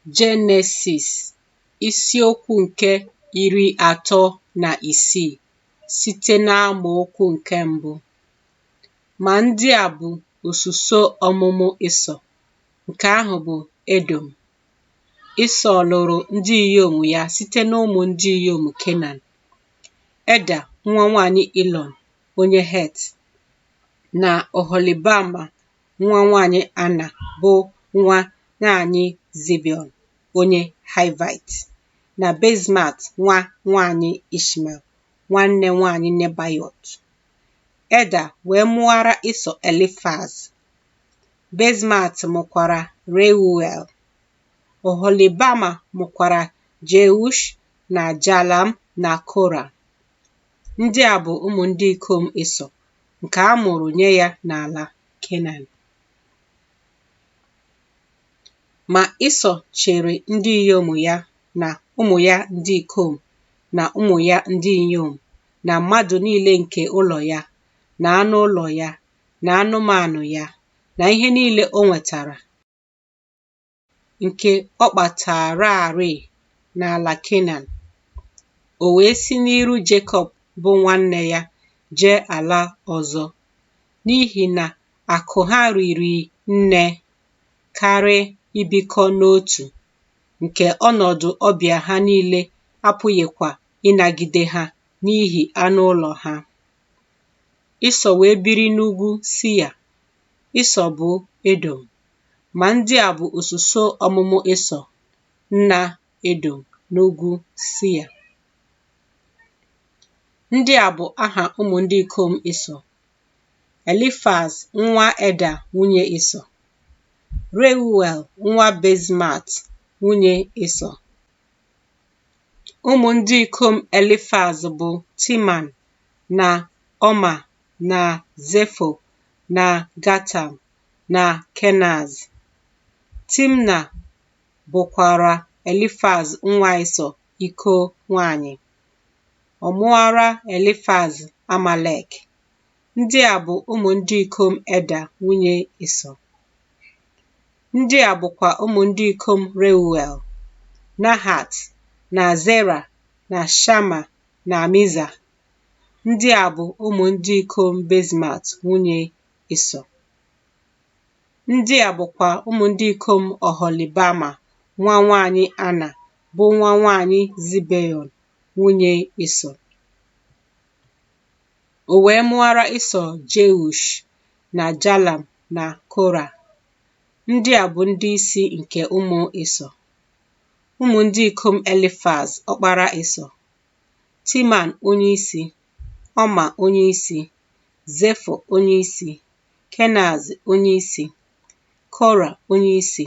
Jenesis isiokwu nke 36 site n'amaokwu nke 1. Ma ndị a bụ osuso ọmụmụ Ịsọ, nke ahụ bụ Edọm. Ịsọ lụrụ ndị inyom ya site n'ụmụ ndị inyom Kenan: Eda nwa nwanyị Elọn onye Het, na Oholibama nwa nwanyị Ana bụ nwa nwanyị Zibeon onye Hivite, na Basmat nwa nwanyị Ishmael nwanne nwanyị Nebayọt. Eda wee mụọra Ịsọ Elifaz. Basmat mụkwara Reuel. Oholibama mụkwara Jeush na Jalam na Kora. Ndị a bụ ụmụ ndị ikom Ịsọ, nke a mụrụ nye ya n'ala Kenan. Ma Ịsọ chere ndị inyom ya na ụmụ ya ndị ikom na ụmụ ya ndị inyom na mmadụ niile nke ụlọ ya na anụ ụlọ ya na anụmanụ ya na ihe niile o nwetara, nke ọ kpatararị n'ala Kenan. O wee si n'iru Jekọb bụ nwanne ya jee ala ọzọ, n'ihi na akụ ha riri nne karị ibikọ n'otu, nke ọnọdụ ọbịa ha niile apụghịkwa ịnagide ha n'ihi anụ ụlọ ha. Ịsọ wee biri n'ugwu Sia. Ịsọ bụ Edọm. Ma ndị a bụ osuso ọmụmụ Ịsọ, nna Edọm n'ugwu Sia. Ndị a bụ aha ụmụ ndị ikom Ịsọ: Elifaz nwa Eda nwunye Ịsọ, Reuel nwa Basmat nwunye Ịsọ. Ụmụ ndị ikom Elifaz bụ Teman na Ọma na Zefo na Gatam na Kenaz. Timna bụkwara Elifaz nwa Ịsọ iko nwanyị. Ọ mụọra Elifaz Amalek. Ndị a bụ ụmụ ndị ikom Eda nwunye Ịsọ. Ndị a bụkwa ụmụ ndị ikom Reuel: Nahat na Zera na Shama na Miza. Ndị a bụ ụmụ ndị ikom Basmat nwunye Ịsọ. Ndị a bụkwa ụmụ ndị ikom Oholibama nwa nwanyị Ana bụ nwa nwanyị Zibeon nwunye Ịsọ. O wee mụọra Ịsọ Jeush na Jalam na Kora. Ndị a bụ ndị isi nke ụmụ Ịsọ. Ụmụ ndị ikom Elifaz ọkpara Ịsọ: Teman onye isi, Ọma onye isi, Zefo onye isi, Kenaz onye isi, Kora onye isi,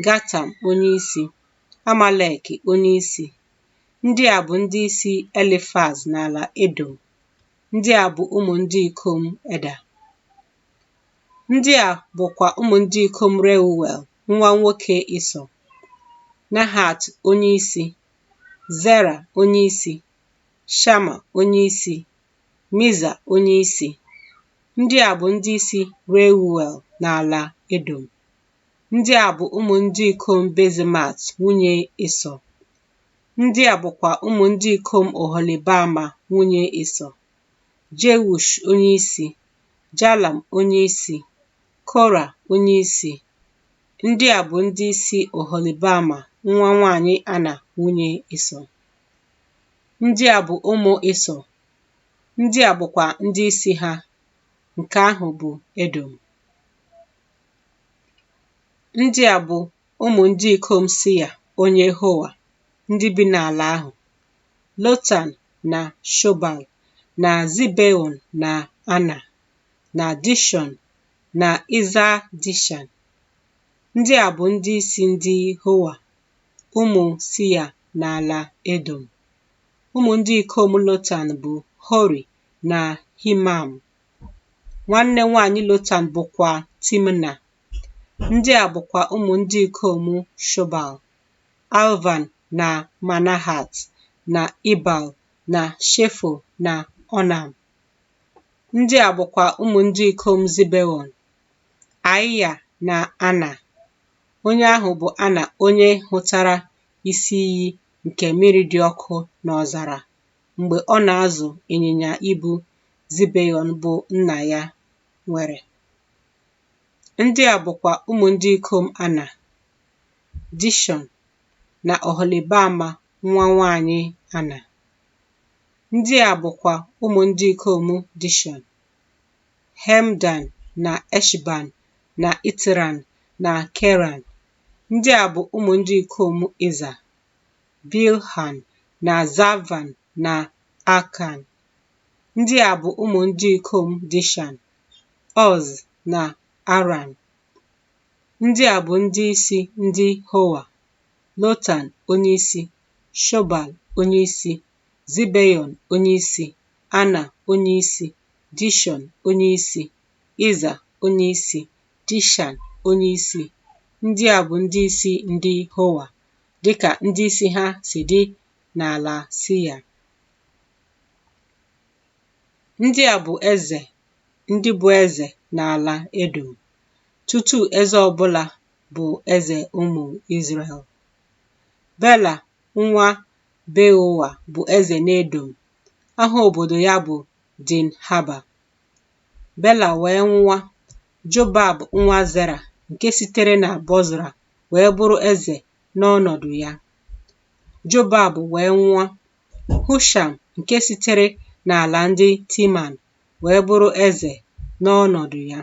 Gatam onye isi, Amalek onye isi. Ndị a bụ ndị isi Elifaz n'ala Edọm. Ndị a bụ ụmụ ndị ikom Eda. Ndị a bụkwa ụmụ ndị ikom Reuel nwa nwoke Ịsọ: Nahat onye isi, Zera onye isi, Shama onye isi, Miza onye isi. Ndị a bụ ndị isi Reuel n'ala Edọm. Ndị a bụ ụmụ ndị ikom Basmat nwunye Ịsọ. Ndị a bụkwa ụmụ ndị ikom Oholibama nwunye Ịsọ: Jeush onye isi, Jalam onye isi, Kora onye isi. Ndị a bụ ndị isi Oholibama nwa nwanyị Ana nwunye Ịsọ. Ndị a bụ ụmụ Ịsọ. Ndị a bụkwa ndị isi ha, nke ahụ bụ Edọm. Ndị a bụ ụmụ ndị ikom Sia onye Howa, ndị bi n'ala ahụ: Lotan na Shobal na Zibeon na Ana na Dishọn na Ịza-Dishan. Ndị a bụ ndị isi ndị Howa, ụmụ Sia n'ala Edọm. Ụmụ ndị ikom Lotan bụ Hori na Himam. Nwanne nwanyị Lotan bụkwa Timna. Ndị a bụkwa ụmụ ndị ikom Shobal: Alvan na Manahat na Ibal na Shefo na Onam. Ndị a bụkwa ụmụ ndị ikom Zibeon: Aiya na Ana. Onye ahụ bụ Ana, onye hụtara isi iyi nke mmiri dị ọkụ n'ọzara mgbe ọ na-azụ ịnyịnya ibu Zibeon bụ nna ya nwere. Ndị a bụkwa ụmụ ndị ikom Ana: Dishọn na Oholibama nwa nwanyị Ana. Ndị a bụkwa ụmụ ndị ikom Dishọn: Hemdan na Eshban na Itran na Keran. Ndị a bụ ụmụ ndị ikom Ịza: Bilhan na Zavan na Akan. Ndị a bụ ụmụ ndị ikom Dishan: Oz na Aran. Ndị a bụ ndị isi ndị Hoa: Lotan onyeisi, Shobal onyeisi, Zibeon onyeisi, Ana onyeisi, Dishọn onyeisi, Ịza onyeisi, Dishan onyeisi. Ndị a bụ ndị isi ndị Hoa dịka ndị isi ha si dị n'ala Siya. Ndị a bụ eze ndị bụ eze n'ala Edom, tutu eze ọbụla bụ eze ụmụ Izrel. Bela nwa Beoa bụ eze n'Edom. Aha obodo ya bụ Dinhaba. Bela wee nwụọ. Jobab nwa Zera nke sitere na Bozra wee bụrụ eze n'ọnọdụ ya. Jobab wee nwụọ. Husham nke sitere n'ala ndị Timan wee bụrụ eze n'ọnọdụ ya.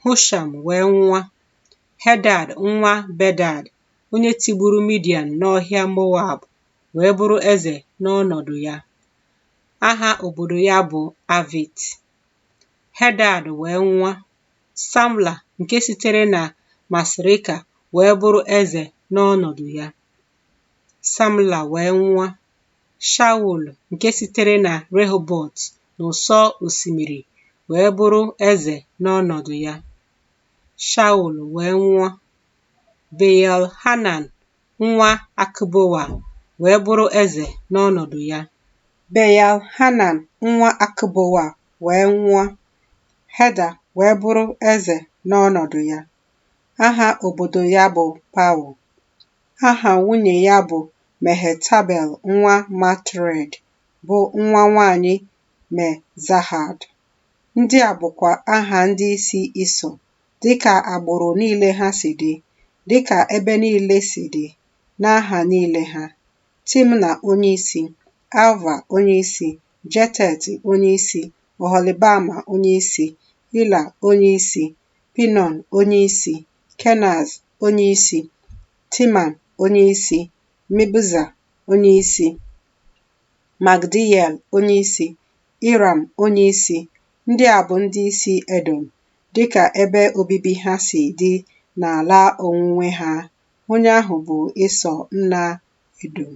Husham wee nwụọ. Hedad nwa Bedad onye tigburu Midian n'ọhịa Moab wee bụrụ eze n'ọnọdụ ya. Aha obodo ya bụ Avit. Hedad wee nwụọ. Samla nke sitere na Masreka wee bụrụ eze n'ọnọdụ ya. Samla wee nwụọ. Shaul nke sitere na Rehobot n'ụsọ osimiri wee bụrụ eze n'ọnọdụ ya. Shaul wee nwụọ. Baal-Hanan nwa Akboa wee bụrụ eze n'ọnọdụ ya. Baal-Hanan nwa Akboa wee nwụọ. Heda wee bụrụ eze n'ọnọdụ ya. Aha obodo ya bụ Pau. Aha nwunye ya bụ Mehetabel nwa Matred, bụ nwa nwanyị Mezahad. Ndị a bụkwa aha ndị isi Iso dịka agbụrụ niile ha si dị, dịka ebe niile si dị, n'aha niile ha: Timna onyeisi, Alva onyeisi, Jetet onyeisi, Oholibama onyeisi, Ila onyeisi, Pinon onyeisi, Kenaz onyeisi, Timan onyeisi, Mibza onyeisi, Magdiel onyeisi, Iram onyeisi. Ndị a bụ ndị isi Edom dịka ebe obibi ha si dị n'ala onwunwe ha. Onye ahụ bụ Ịsọ nna Edom.